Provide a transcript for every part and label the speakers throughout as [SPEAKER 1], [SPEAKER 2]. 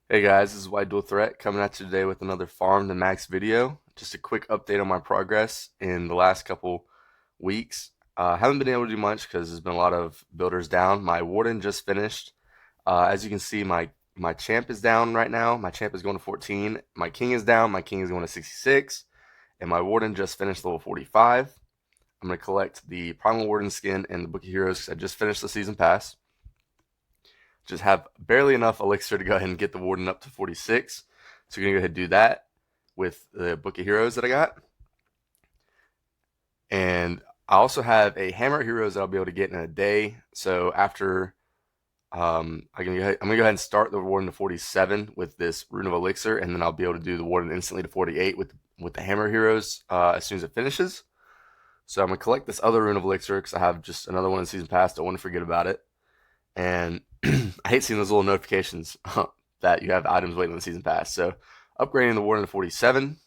[SPEAKER 1] Hey guys, this is White Dual Threat coming at you today with another Farm to Max video. Just a quick update on my progress in the last couple weeks. Haven't been able to do much because there's been a lot of builders down. My Warden just finished. As you can see, my champ is down right now. My champ is going to 14. My king is down. My king is going to 66. And my Warden just finished level 45. I'm going to collect the Primal Warden skin and the Book of Heroes because I just finished the season pass. Just have barely enough elixir to go ahead and get the Warden up to 46. So we're going to go ahead and do that with the Book of Heroes that I got. And I also have a Hammer of Heroes that I'll be able to get in a day. So after I'm gonna go ahead and start the Warden to 47 with this Rune of Elixir, and then I'll be able to do the Warden instantly to 48 with the Hammer Heroes as soon as it finishes. So I'm gonna collect this other Rune of Elixir because I have just another one in Season Pass. Don't want to forget about it. And I hate seeing those little notifications that you have items waiting on the Season Pass. So upgrading the Warden to 47.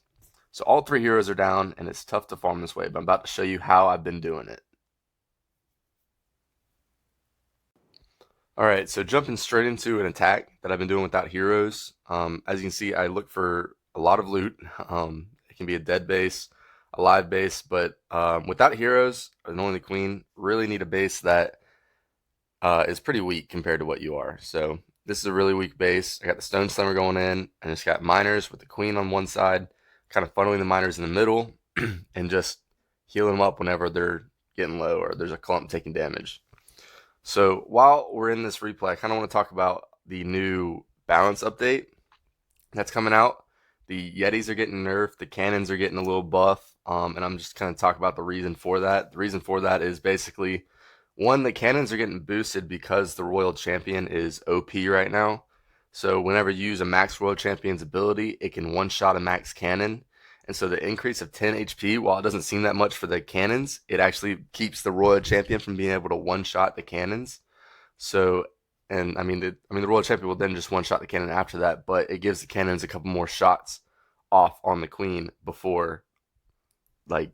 [SPEAKER 1] So all three heroes are down, and it's tough to farm this way, but I'm about to show you how I've been doing it. Alright, so jumping straight into an attack that I've been doing without heroes. As you can see, I look for a lot of loot. It can be a dead base, a live base, but without heroes, and only the queen, really need a base that is pretty weak compared to what you are. So this is a really weak base. I got the Stone Slammer going in, and it's got miners with the queen on one side, kind of funneling the miners in the middle, and just healing them up whenever they're getting low or there's a clump taking damage. So while we're in this replay, I kind of want to talk about the new balance update that's coming out. The Yetis are getting nerfed, the Canons are getting a little buff, and I'm just kind of talk about the reason for that. The reason for that is basically one, the Canons are getting boosted because the Royal Champion is OP right now. So whenever you use a max Royal Champion's ability, it can one-shot a max cannon. And so the increase of 10 HP, while it doesn't seem that much for the cannons, it actually keeps the Royal Champion from being able to one-shot the cannons. So, and I mean the Royal Champion will then just one-shot the cannon after that, but it gives the cannons a couple more shots off on the queen before,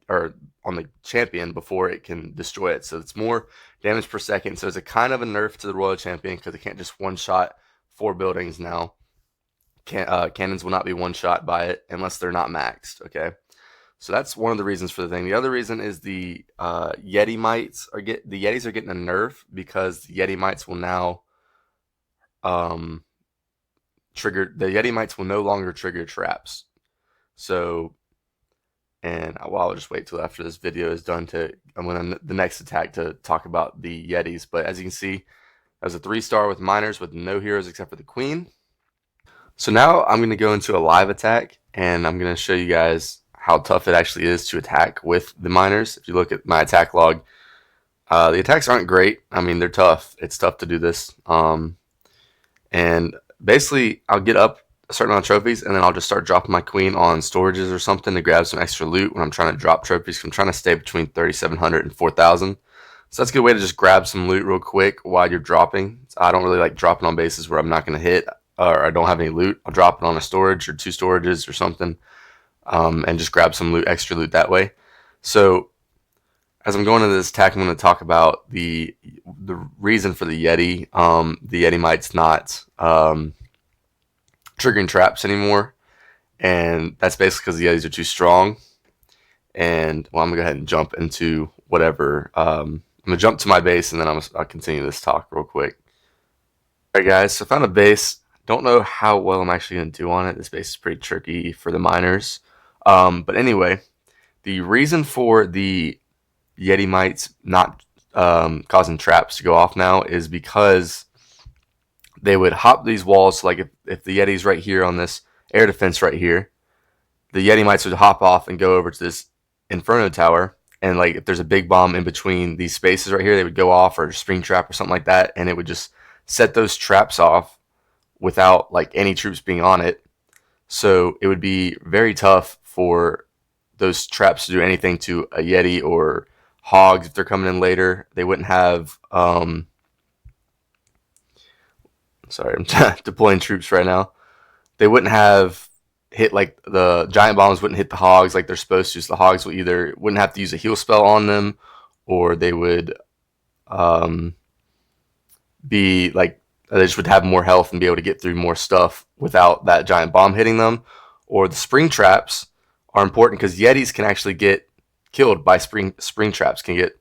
[SPEAKER 1] or on the champion before it can destroy it. So it's more damage per second. So it's a kind of a nerf to the Royal Champion because it can't just one-shot 4 buildings now. Cannons will not be one-shot by it unless they're not maxed. Okay, so that's one of the reasons for the thing. The other reason is the Yeti mites the Yetis are getting a nerf because the Yeti mites will now trigger the Yeti mites will no longer trigger traps. So, and well, I'll just wait till after this video is done to I'm going to the next attack to talk about the Yetis. But as you can see, as a 3-star with miners with no heroes except for the queen. So now I'm going to go into a live attack, and I'm going to show you guys how tough it actually is to attack with the miners. If you look at my attack log, the attacks aren't great. I mean, they're tough. It's tough to do this. And basically, I'll get up a certain amount of trophies, and then I'll just start dropping my queen on storages or something to grab some extra loot when I'm trying to drop trophies. I'm trying to stay between 3,700 and 4,000. So that's a good way to just grab some loot real quick while you're dropping. So I don't really like dropping on bases where I'm not going to hit or I don't have any loot. I'll drop it on a storage or 2 storages or something, and just grab some loot, extra loot that way. So as I'm going into this attack, I'm going to talk about the reason for the Yeti. The Yeti mites not triggering traps anymore, and that's basically because the Yetis are too strong. And well, I'm gonna go ahead and jump into whatever. I'm gonna jump to my base, and then I'll continue this talk real quick. All right, guys. So I found a base. Don't know how well I'm actually gonna do on it. This base is pretty tricky for the miners. But anyway, the reason for the Yeti mites not causing traps to go off now is because they would hop these walls. So like if the Yeti's right here on this air defense right here, the Yeti mites would hop off and go over to this Inferno tower. And like if there's a big bomb in between these spaces right here, they would go off, or a spring trap or something like that, and it would just set those traps off without like any troops being on it. So it would be very tough for those traps to do anything to a Yeti or hogs if they're coming in later. They wouldn't have sorry, I'm deploying troops right now. They wouldn't have hit, like the giant bombs wouldn't hit the hogs like they're supposed to. So the hogs would either wouldn't have to use a heal spell on them, or they would be like They just would have more health and be able to get through more stuff without that giant bomb hitting them. Or the spring traps are important because Yetis can actually get killed by spring traps, can get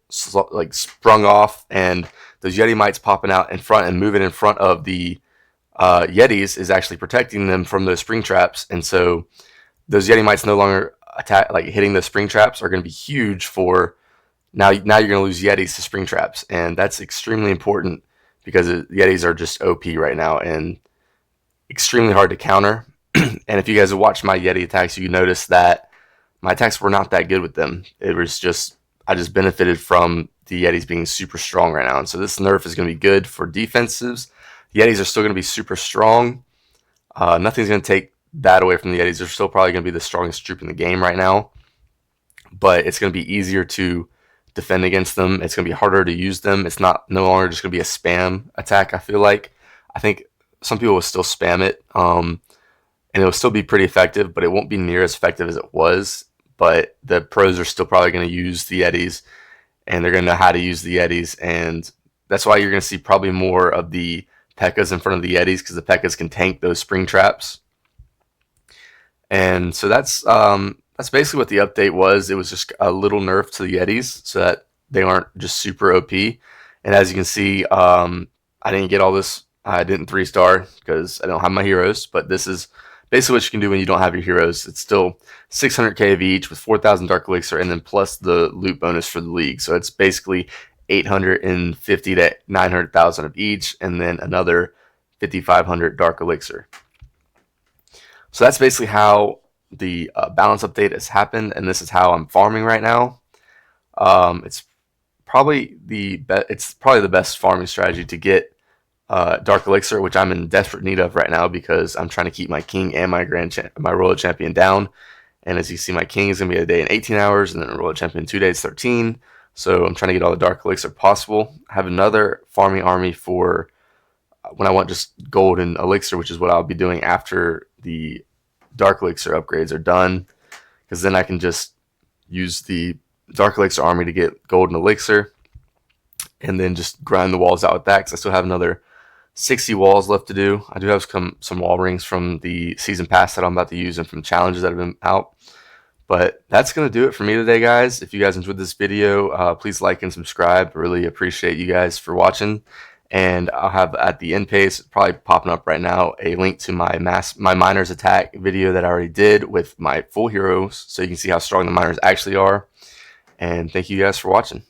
[SPEAKER 1] like sprung off, and those Yeti mites popping out in front and moving in front of the Yetis is actually protecting them from those spring traps. And so those Yeti mites no longer attack, like hitting the spring traps are going to be huge for now you're going to lose Yetis to spring traps, and that's extremely important because Yetis are just OP right now and extremely hard to counter. And if you guys have watched my Yeti attacks, you notice that my attacks were not that good with them. It was just I just benefited from the Yetis being super strong right now, and so this nerf is going to be good for defensives. The Yetis are still going to be super strong. Nothing's going to take that away from the Yetis. They're still probably going to be the strongest troop in the game right now, but it's going to be easier to defend against them. It's going to be harder to use them. It's no longer just going to be a spam attack. I think some people will still spam it, and it'll still be pretty effective, but it won't be near as effective as it was. But the pros are still probably going to use the Yetis, and they're going to know how to use the Yetis, and that's why you're going to see probably more of the P.E.K.K.A.s in front of the Yetis, because the P.E.K.K.A.s can tank those spring traps. And so that's basically what the update was. It was just a little nerf to the Yetis so that they aren't just super OP. And as you can see, I didn't get all this. I didn't 3-star because I don't have my heroes. But this is basically what you can do when you don't have your heroes. It's still 600k of each with 4,000 Dark Elixir, and then plus the loot bonus for the league. So it's basically 850 to 900,000 of each, and then another 5,500 Dark Elixir. So that's basically how the balance update has happened, and this is how I'm farming right now. It's probably the best farming strategy to get Dark Elixir, which I'm in desperate need of right now because I'm trying to keep my King and my Royal Champion down. And as you see, my King is going to be a day in 18 hours, and then a Royal Champion 2 days, 13. So I'm trying to get all the Dark Elixir possible. I have another farming army for when I want just gold and elixir, which is what I'll be doing after the Dark Elixir upgrades are done, because then I can just use the Dark Elixir army to get gold and elixir, and then just grind the walls out with that, because I still have another 60 walls left to do. I do have some wall rings from the season pass that I'm about to use and from challenges that have been out. But that's going to do it for me today, guys. If you guys enjoyed this video, please like and subscribe. Really appreciate you guys for watching. And I'll have at the end pace, probably popping up right now, a link to my miners attack video that I already did with my full heroes, so you can see how strong the miners actually are. And thank you guys for watching.